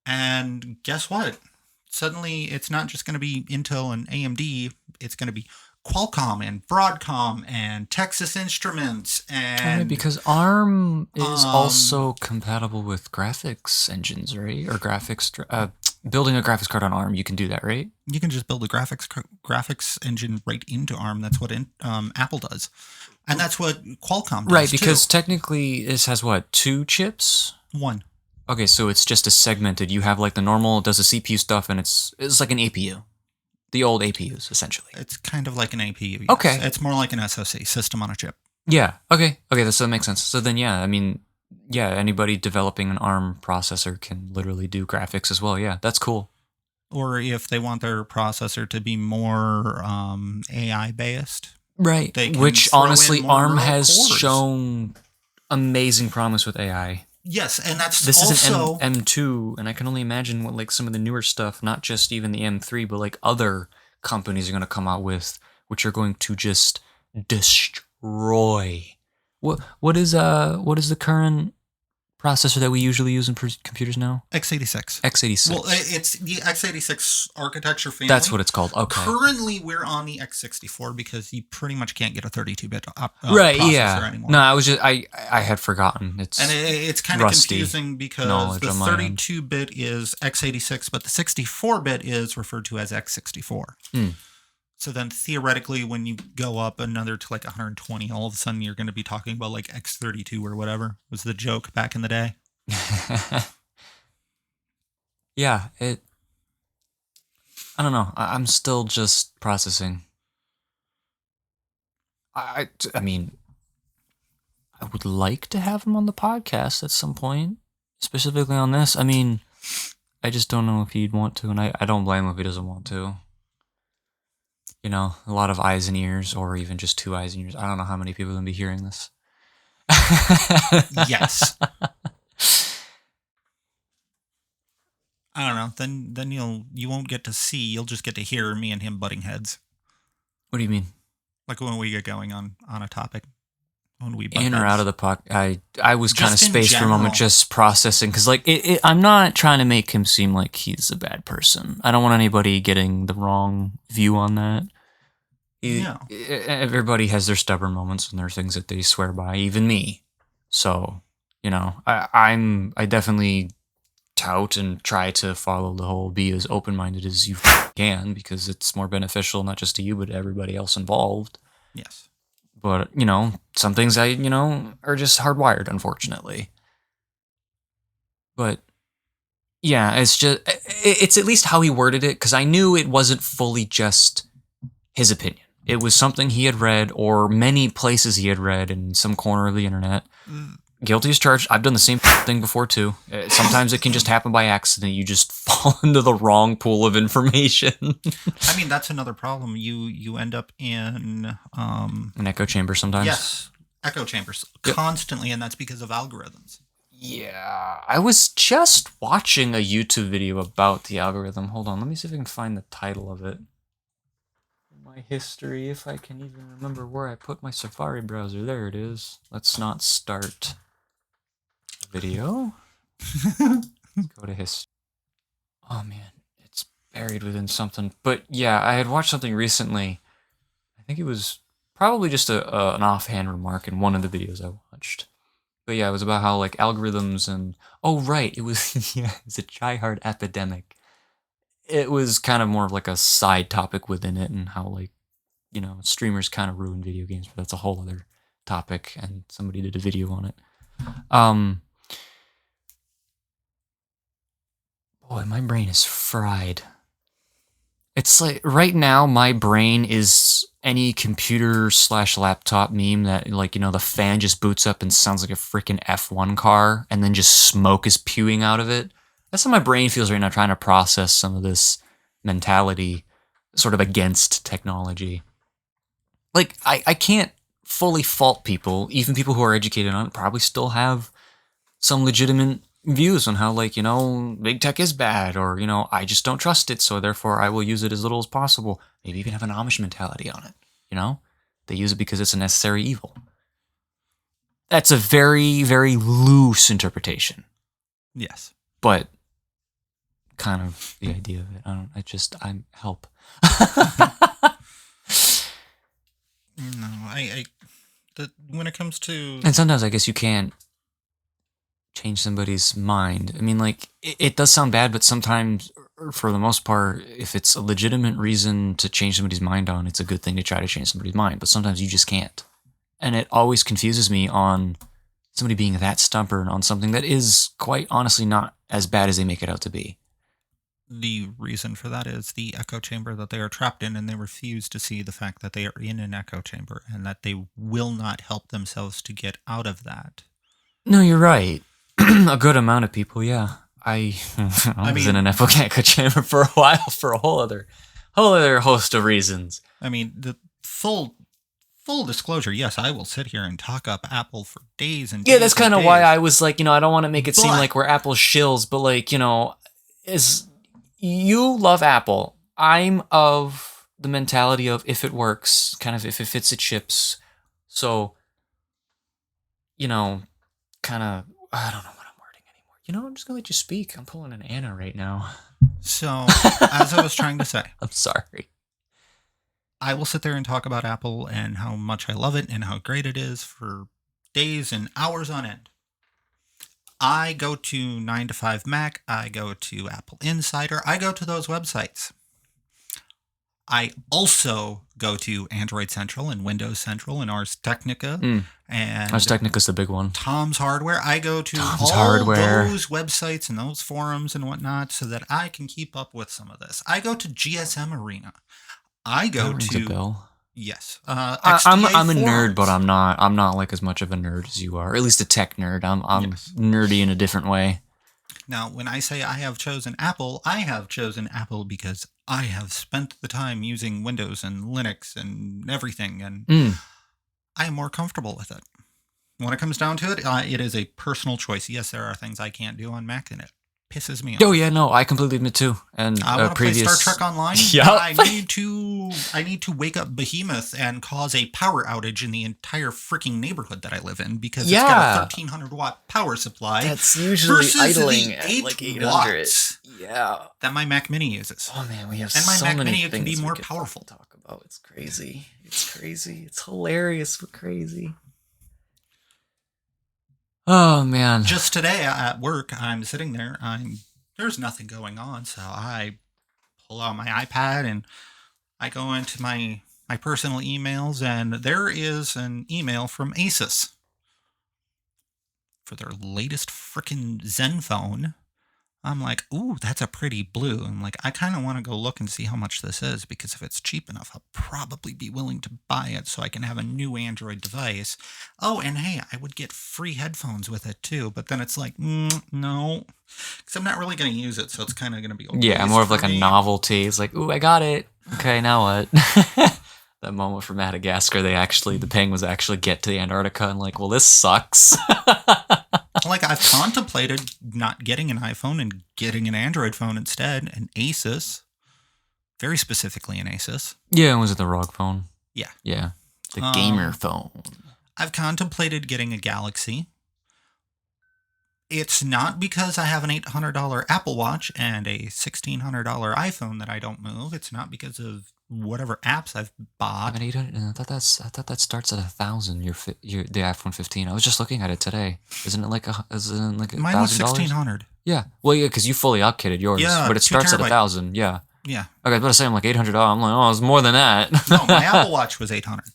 And guess what? Suddenly, it's not just going to be Intel and AMD. It's going to be Qualcomm and Broadcom and Texas Instruments and... because ARM is also compatible with graphics engines, right? Or building a graphics card on ARM, you can do that, right? You can just build a graphics engine right into ARM. That's what Apple does. And that's what Qualcomm does, right, because technically this has, 2 chips? 1. Okay, so it's just a segmented. You have like the normal, does the CPU stuff, and it's like an APU. The old APUs, essentially. It's kind of like an APU. Yes. Okay. It's more like an SoC, system on a chip. Yeah. Okay, that makes sense. So then, anybody developing an ARM processor can literally do graphics as well. Yeah, that's cool. Or if they want their processor to be more AI-based. Right. Which, honestly, ARM has shown amazing promise with AI. Yes, and this is an M2, and I can only imagine what like some of the newer stuff, not just even the M3, but like other companies are going to come out with, which are going to just destroy. What is the current processor that we usually use in computers now? x86. x86. Well, it's the x86 architecture family. That's what it's called. Okay. Currently, we're on the x64 because you pretty much can't get a 32-bit Right, processor yeah. anymore. No, I had forgotten. It's And it's kind of rusty confusing because knowledge the on my end. 32-bit is x86, but the 64-bit is referred to as x64. Hmm. So then theoretically, when you go up another to like 120, all of a sudden you're going to be talking about like x32 or whatever was the joke back in the day. Yeah, I don't know. I'm still just processing. I mean, I would like to have him on the podcast at some point, specifically on this. I mean, I just don't know if he'd want to, and I don't blame him if he doesn't want to. You know, a lot of eyes and ears, or even just 2 eyes and ears. I don't know how many people are going to be hearing this. Yes. I don't know. Then you won't get to see. You'll just get to hear me and him butting heads. What do you mean? Like when we get going on a topic. When we butt In or heads. out of the pocket? I was kind of Just in spaced for a moment, general. just processing, because like I'm not trying to make him seem like he's a bad person. I don't want anybody getting the wrong view on that. Yeah. Everybody has their stubborn moments and there are things that they swear by, even me. So, you know, I definitely tout and try to follow the whole be as open-minded as you can, because it's more beneficial not just to you but to everybody else involved. Yes. But, you know, some things are just hardwired, unfortunately. But yeah, it's at least how he worded it, because I knew it wasn't fully just his opinion. It was something he had read, or many places he had read in some corner of the internet. Guilty as charged. I've done the same thing before too. Sometimes it can just happen by accident. You just fall into the wrong pool of information. I mean, that's another problem. You end up in An echo chamber sometimes. yes, echo chambers constantly, and that's because of algorithms. Yeah, I was just watching a YouTube video about the algorithm. Hold on, let me see if I can find the title of it. My history, if I can even remember where I put my Safari browser. There it is. Let's not start the video. Let's go to history. Oh man, it's buried within something. But yeah, I had watched something recently. I think it was probably just an offhand remark in one of the videos I watched. But yeah, it was about how like algorithms and oh right, it was yeah, it's a try-hard epidemic. It was kind of more of like a side topic within it, and how like, you know, streamers kind of ruin video games, but that's a whole other topic, and somebody did a video on it. Boy, my brain is fried. It's like right now my brain is any computer/laptop meme that, like, you know, the fan just boots up and sounds like a freaking F1 car and then just smoke is spewing out of it. That's how my brain feels right now, trying to process some of this mentality sort of against technology. Like, I can't fully fault people. Even people who are educated on it probably still have some legitimate views on how, like, you know, big tech is bad, or, you know, I just don't trust it, so therefore I will use it as little as possible. Maybe even have an Amish mentality on it, you know? They use it because it's a necessary evil. That's a very, very loose interpretation. Yes. But kind of the idea of it. I'm help. No, when it comes to... And sometimes I guess you can't change somebody's mind. I mean, like, it does sound bad, but sometimes, for the most part, if it's a legitimate reason to change somebody's mind on, it's a good thing to try to change somebody's mind. But sometimes you just can't. And it always confuses me on somebody being that stubborn on something that is quite honestly not as bad as they make it out to be. The reason for that is the echo chamber that they are trapped in, and they refuse to see the fact that they are in an echo chamber and that they will not help themselves to get out of that. No, you're right. A good amount of people, yeah. I was in an echo chamber for a while for a whole other host of reasons. I mean, the full disclosure, yes, I will sit here and talk up Apple for days and days. Yeah, that's kind of why I was like, you know, I don't want to make it seem like we're Apple shills, but, like, you know, you love Apple. I'm of the mentality of if it works, kind of if it fits, it ships. So, you know, kind of, I don't know what I'm I'm just gonna let you speak. I'm pulling an Anna right now. So, as I was trying to say, I'm sorry. I will sit there and talk about Apple and how much I love it and how great it is for days and hours on end. I go to 9 to 5 Mac. I go to Apple Insider. I go to those websites. I also go to Android Central and Windows Central and Ars Technica and Ars Technica's the big one. Tom's Hardware. I go to Tom's all Hardware. those websites and those forums and whatnot so that I can keep up with some of this. I go to GSM Arena. I go That rings to a bell. yes. I'm a nerd, forums. but I'm not like as much of a nerd as you are. Or at least a tech nerd. I'm nerdy in a different way. Now, when I say I have chosen Apple because I have spent the time using Windows and Linux and everything, and I am more comfortable with it. When it comes down to it, it is a personal choice. Yes, there are things I can't do on Mac, and it pisses me off. Oh yeah, no, I completely admit too. And I want to play Star Trek Online. Yep. I need to wake up Behemoth and cause a power outage in the entire freaking neighborhood that I live in because it's got a 1,300 watt power supply. That's usually idling the at 8 like 800. watts Yeah. that my Mac Mini uses. Oh man, we have and my so Mac many Mini things can be we more could powerful. Talk about. It's crazy. It's crazy. It's hilarious but crazy. Oh man. Just today at work, I'm sitting there. There's nothing going on, so I pull out my iPad and I go into my personal emails, and there is an email from Asus for their latest frickin' Zen phone. I'm like, ooh, that's a pretty blue. I'm like, I kind of want to go look and see how much this is, because if it's cheap enough, I'll probably be willing to buy it so I can have a new Android device. Oh, and hey, I would get free headphones with it too. But then it's like, no, because I'm not really going to use it, so it's kind of going to be more of like a novelty. It's like, ooh, I got it. Okay, now what? That moment from Madagascar, the penguins actually get to the Antarctica and like, well, this sucks. Like, I've contemplated not getting an iPhone and getting an Android phone instead, an Asus. Very specifically an Asus. Yeah, was it the ROG phone? Yeah. Yeah, the gamer phone. I've contemplated getting a Galaxy. It's not because I have an $800 Apple Watch and a $1,600 iPhone that I don't move. It's not because of whatever apps I've bought. I thought that starts at 1,000. The iPhone 15. I was just looking at it today. Isn't it like $1,000? Mine was $1,600. Yeah. Well, yeah, because you fully upkitted yours. Yeah, but it starts 2 at terabyte. 1,000. Yeah. Yeah. Okay, I was about to say I'm like $800. I'm like, oh, it's more than that. No, my Apple Watch was $800.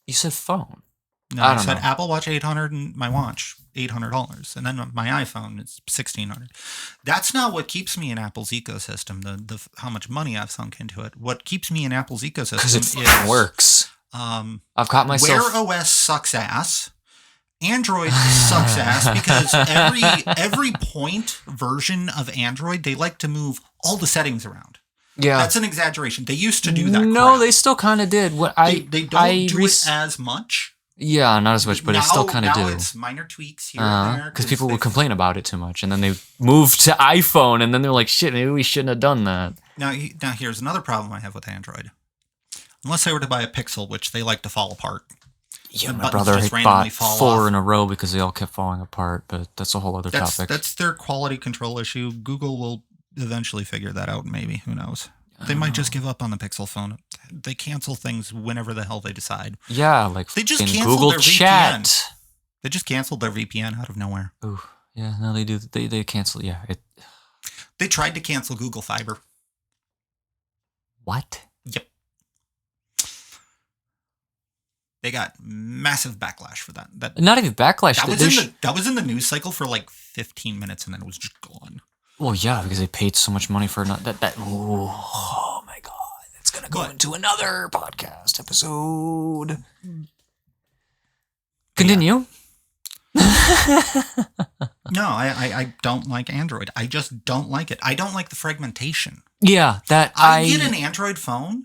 You said phone. No, I said Apple Watch $800 and my watch $800, and then my iPhone is $1,600. That's not what keeps me in Apple's ecosystem. The how much money I've sunk into it. What keeps me in Apple's ecosystem because it works. I've caught myself. Wear OS sucks ass. Android sucks ass because every point version of Android, they like to move all the settings around. Yeah, that's an exaggeration. They used to do that. No, crap. they still kind of did. They don't do it as much. Yeah, not as much, but it still kind of do. Now it's minor tweaks here and there. Because people would complain about it too much, and then they moved to iPhone, and then they're like, shit, maybe we shouldn't have done that. Now here's another problem I have with Android. Unless I were to buy a Pixel, which they like to fall apart. Yeah, my brother bought 4 in a row because they all kept falling apart, but that's a whole other topic. That's their quality control issue. Google will eventually figure that out, maybe. Who knows? They might just give up on the Pixel phone. They cancel things whenever the hell they decide. Yeah, like they just in canceled Google their Chat. VPN. They just canceled their VPN out of nowhere. Ooh, yeah, no, they do. They cancel. Yeah, they tried to cancel Google Fiber. What? Yep. They got massive backlash for that. Not even backlash. That was in the news cycle for like 15 minutes, and then it was just gone. Well, yeah, because they paid so much money for that. Oh my god, it's gonna go into another podcast episode. Continue. Yeah. No, I don't like Android. I just don't like it. I don't like the fragmentation. Yeah, that I get an Android phone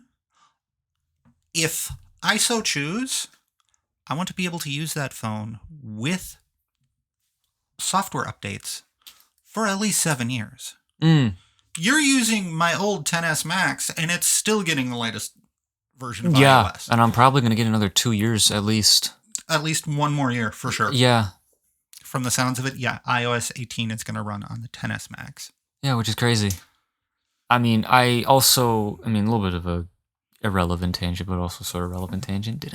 if I so choose. I want to be able to use that phone with software updates for at least 7 years. You're using my old 10s Max, and it's still getting the latest version of iOS. And I'm probably going to get another 2 years at least. At least 1 more year, for sure. Yeah. from the sounds of it, yeah, iOS 18 is going to run on the 10s Max. Yeah, which is crazy. I mean, a little bit of a irrelevant tangent, but also sort of relevant tangent.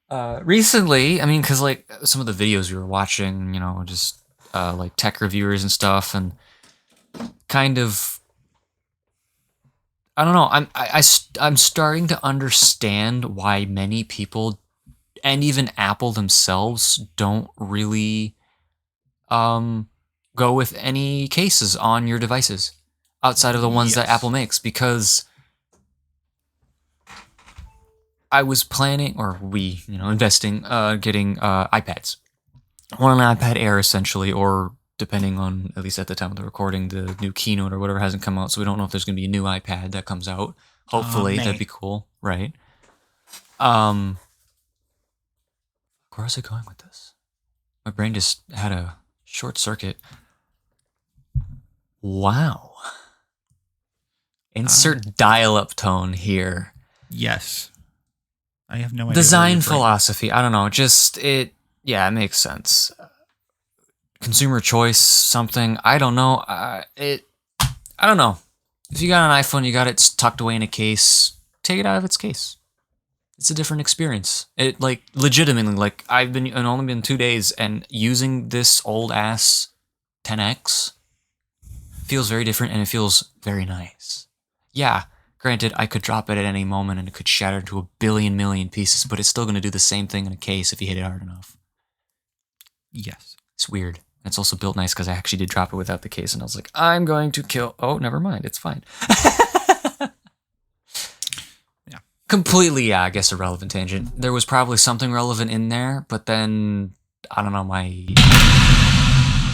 Recently, I mean, because like some of the videos we were watching, just like tech reviewers and stuff, and kind of, I don't know. I'm starting to understand why many people, and even Apple themselves, don't really go with any cases on your devices outside of the ones that Apple makes, because I was planning, or we, investing, getting iPads. One an iPad Air, essentially, or depending on, at least at the time of the recording, the new Keynote or whatever hasn't come out, so we don't know if there's going to be a new iPad that comes out. Hopefully, that'd be cool, right? Where was I going with this? My brain just had a short circuit. Wow. Insert dial-up tone here. Yes. I have no idea. Design philosophy. I don't know. It makes sense. Consumer choice, something. I don't know. I don't know. If you got an iPhone, you got it tucked away in a case, take it out of its case. It's a different experience. It, like, legitimately, like, I've only been 2 days, and using this old ass 10X feels very different, and it feels very nice. Yeah, granted, I could drop it at any moment and it could shatter to a billion million pieces, but it's still going to do the same thing in a case if you hit it hard enough. Yes. It's weird. It's also built nice because I actually did drop it without the case, and I was like, I'm going to kill... Oh, never mind. It's fine. Yeah. Completely, I guess, a relevant tangent. There was probably something relevant in there, but then, I don't know,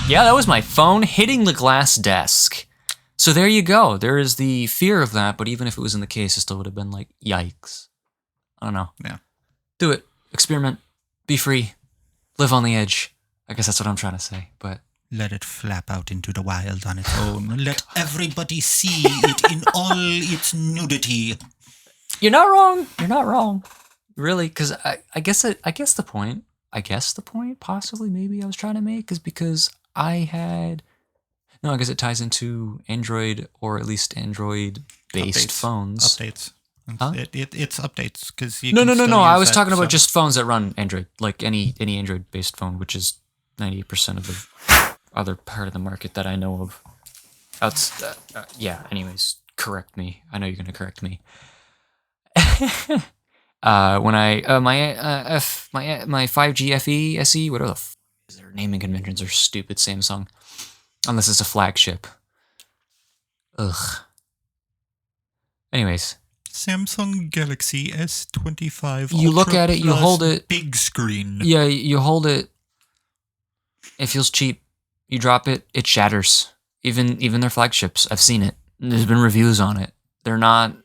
Yeah, that was my phone hitting the glass desk. So there you go. There is the fear of that, but even if it was in the case, it still would have been like, yikes. I don't know. Yeah. Do it. Experiment. Be free. Live on the edge. I guess that's what I'm trying to say, but... Let it flap out into the wild on its own. Let everybody see it in all its nudity. You're not wrong. You're not wrong. Really, because I guess the point possibly maybe I was trying to make is because I guess it ties into Android, or at least Android-based phones. Updates. Huh? It's updates, because No. I was talking about just phones that run Android, like any Android-based phone, which is 98% of the other part of the market that I know of. Anyways, correct me. I know you're going to correct me. When my 5G FE SE, whatever the f is their naming conventions are stupid, Samsung, unless it's a flagship. Ugh. Anyways, Samsung Galaxy S25. You look at it, you hold it, big screen. Yeah, you hold it. It feels cheap. You drop it, it shatters. Even their flagships, I've seen it. There's been reviews on it. They're not.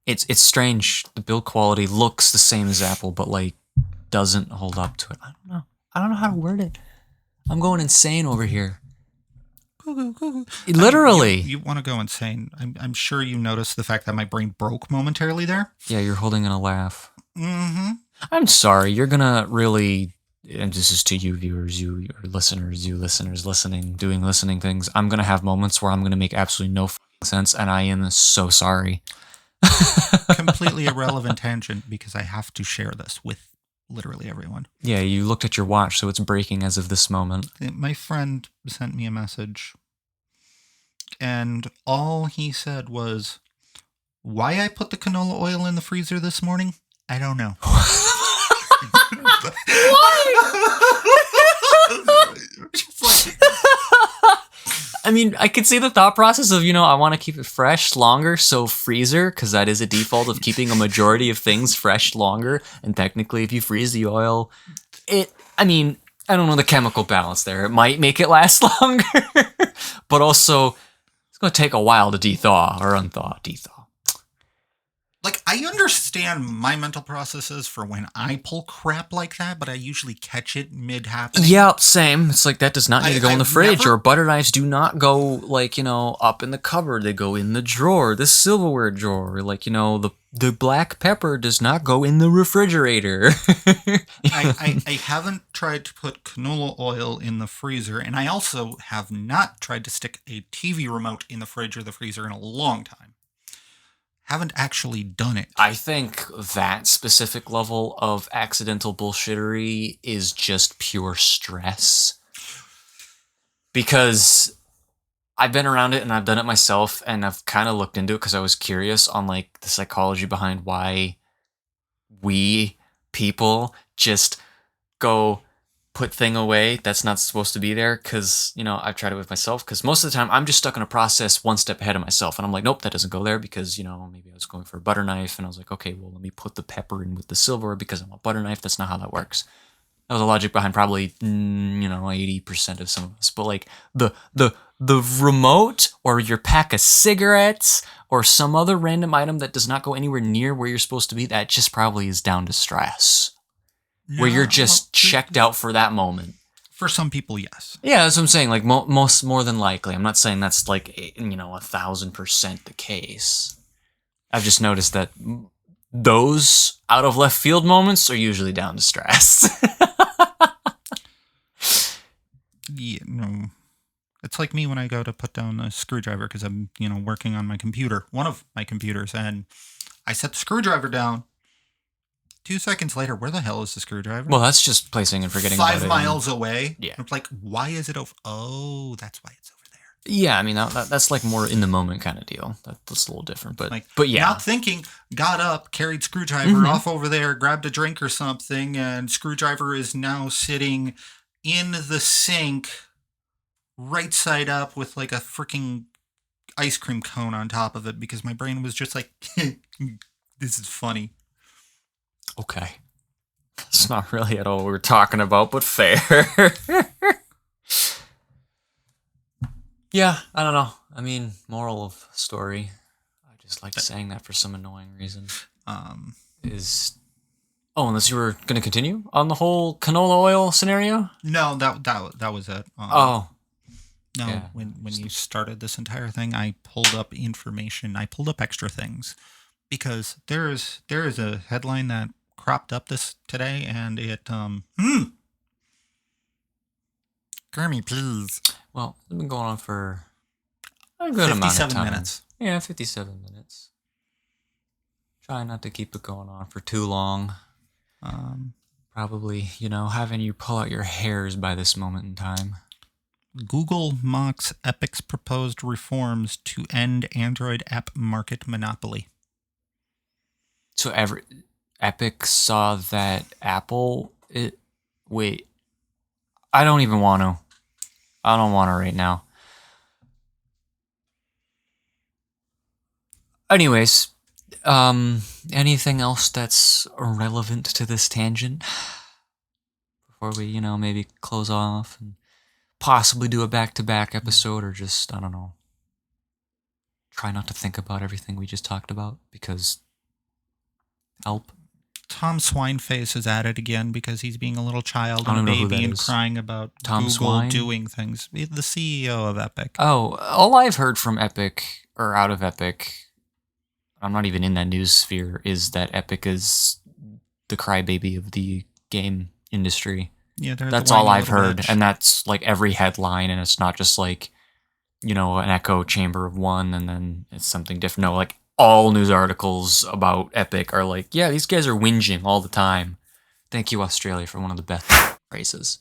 It's strange. The build quality looks the same as Apple, but like doesn't hold up to it. I don't know. I don't know how to word it. I'm going insane over here. Literally. You want to go insane. I'm sure you noticed the fact that my brain broke momentarily there. Yeah, you're holding in a laugh. Mm-hmm. I'm sorry. You're gonna really, and this is to you viewers, you listeners listening, doing listening things. I'm gonna have moments where I'm gonna make absolutely no sense, and I am so sorry. Completely irrelevant tangent, because I have to share this with literally everyone. Yeah, you looked at your watch, so it's breaking as of this moment. My friend sent me a message, and all he said was, "Why I put the canola oil in the freezer this morning? I don't know." I mean, I could see the thought process of, I want to keep it fresh longer, so freezer, because that is a default of keeping a majority of things fresh longer. And technically, if you freeze the oil, I don't know the chemical balance there. It might make it last longer, but also it's going to take a while to dethaw or unthaw, dethaw. Like, I understand my mental processes for when I pull crap like that, but I usually catch it mid-happening. Yeah, same. It's like that does not need to go in the I've fridge, never- or butter knives do not go, like, up in the cupboard. They go in the drawer, the silverware drawer. Like, the black pepper does not go in the refrigerator. I haven't tried to put canola oil in the freezer, and I also have not tried to stick a TV remote in the fridge or the freezer in a long time. Haven't actually done it. I think that specific level of accidental bullshittery is just pure stress. Because I've been around it and I've done it myself, and I've kind of looked into it because I was curious on like the psychology behind why we people just go put thing away that's not supposed to be there. Because I've tried it with myself, because most of the time I'm just stuck in a process one step ahead of myself, and I'm like, nope, that doesn't go there, because maybe I was going for a butter knife and I was like, okay, well, let me put the pepper in with the silver because I'm a butter knife. That's not how that works. That was the logic behind probably 80% of some of us. But like the remote or your pack of cigarettes or some other random item that does not go anywhere near where you're supposed to be, that just probably is down to stress. Where you're just checked out for that moment. For some people, yes. Yeah, that's what I'm saying. Like more than likely. I'm not saying that's like 1,000% the case. I've just noticed that those out of left field moments are usually down to stress. Yeah, no. It's like me when I go to put down a screwdriver because I'm, working on my computer, one of my computers, and I set the screwdriver down. 2 seconds later, where the hell is the screwdriver? Well, that's just placing and forgetting about it. 5 miles away. Yeah. It's like, why is it over? Oh, that's why it's over there. Yeah, I mean, that's like more in the moment kind of deal. That's a little different, but yeah. Not thinking, got up, carried screwdriver off over there, grabbed a drink or something, and screwdriver is now sitting in the sink, right side up with like a freaking ice cream cone on top of it, because my brain was just like, this is funny. Okay. That's not really at all what we're talking about, but fair. Yeah, I don't know. I mean, moral of story, I just like saying that for some annoying reason, is... Oh, unless you were going to continue on the whole canola oil scenario? No, that was it. No, yeah. When you started this entire thing, I pulled up information. I pulled up extra things because there is a headline that cropped up today, and it Grammy, please. Well, it's been going on for a good amount of time. 57 minutes. Yeah, 57 minutes. Try not to keep it going on for too long. Probably, having you pull out your hairs by this moment in time. Google mocks Epic's proposed reforms to end Android app market monopoly. So Epic saw that Apple... Wait. I don't even want to. I don't want to right now. Anyways, anything else that's relevant to this tangent before we, maybe close off and possibly do a back-to-back episode, or just, I don't know, try not to think about everything we just talked about, because help. Tom Swineface is at it again because he's being a little child I don't and a know who baby that and is. crying about Tom Google Swine? doing things. The CEO of Epic. Oh, all I've heard from Epic, or out of Epic, I'm not even in that news sphere, is that Epic is the crybaby of the game industry. Yeah, that's all I've heard, and that's like every headline, and it's not just like, an echo chamber of one, and then it's something different. No, like all news articles about Epic are like, yeah, these guys are whinging all the time. Thank you, Australia, for one of the best races.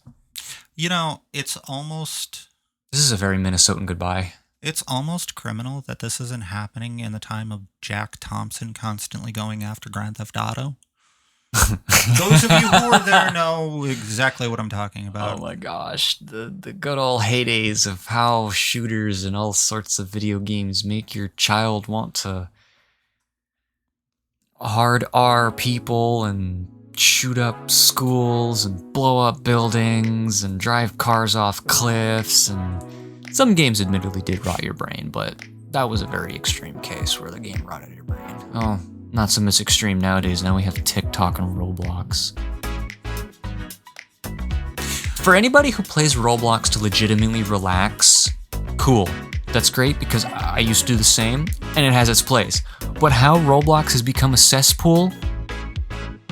It's almost... This is a very Minnesotan goodbye. It's almost criminal that this isn't happening in the time of Jack Thompson constantly going after Grand Theft Auto. Those of you who are there know exactly what I'm talking about. Oh my gosh, the good old heydays of how shooters and all sorts of video games make your child want to hard R people and shoot up schools and blow up buildings and drive cars off cliffs, and some games admittedly did rot your brain, but that was a very extreme case where the game rotted your brain. Oh, Not so much extreme nowadays. Now we have TikTok and Roblox. For anybody who plays Roblox to legitimately relax, cool. That's great because I used to do the same, and it has its place. But how Roblox has become a cesspool,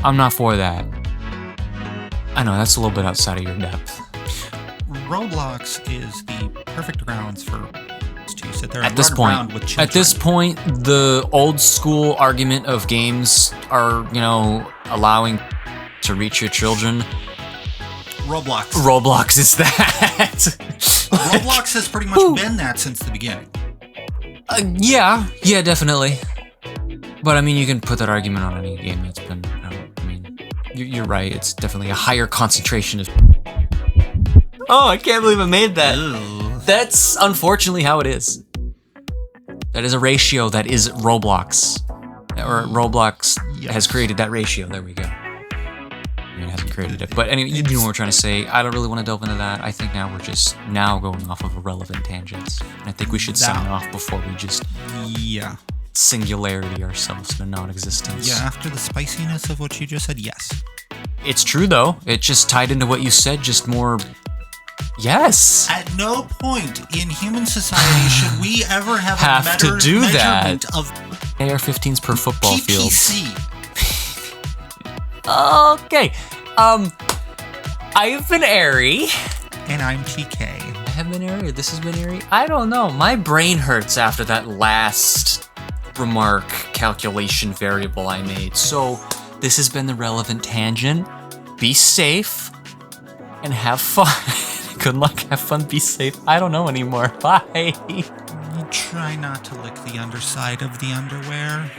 I'm not for that. I know, that's a little bit outside of your depth. Roblox is the perfect grounds for to sit there and At this run around with children. At this point, the old school argument of games are, allowing to reach your children. Roblox is that. Roblox has pretty much been that since the beginning. Yeah, definitely. But I mean, you can put that argument on any game that's been. You're right. It's definitely a higher concentration of. Oh, I can't believe I made that. Ew. That's unfortunately how it is. That is a ratio that is Roblox. Or Roblox has created that ratio. There we go. I mean, it hasn't created it. But anyway, you know what we're trying to say. I don't really want to delve into that. I think now we're just going off of irrelevant tangents. And I think we should sign off before we just singularity ourselves to non-existence. Yeah, after the spiciness of what you just said, yes. It's true, though. It just tied into what you said, just more... Yes. At no point in human society should we ever have to do that of AR-15s per football PPC. field. Okay. I've been Ari. And I'm TK. I have been Ari. This has been Ari. I don't know. My brain hurts after that last remark calculation variable I made. So this has been the relevant tangent. Be safe and have fun. Good luck, have fun, be safe. I don't know anymore. Bye. Try not to lick the underside of the underwear.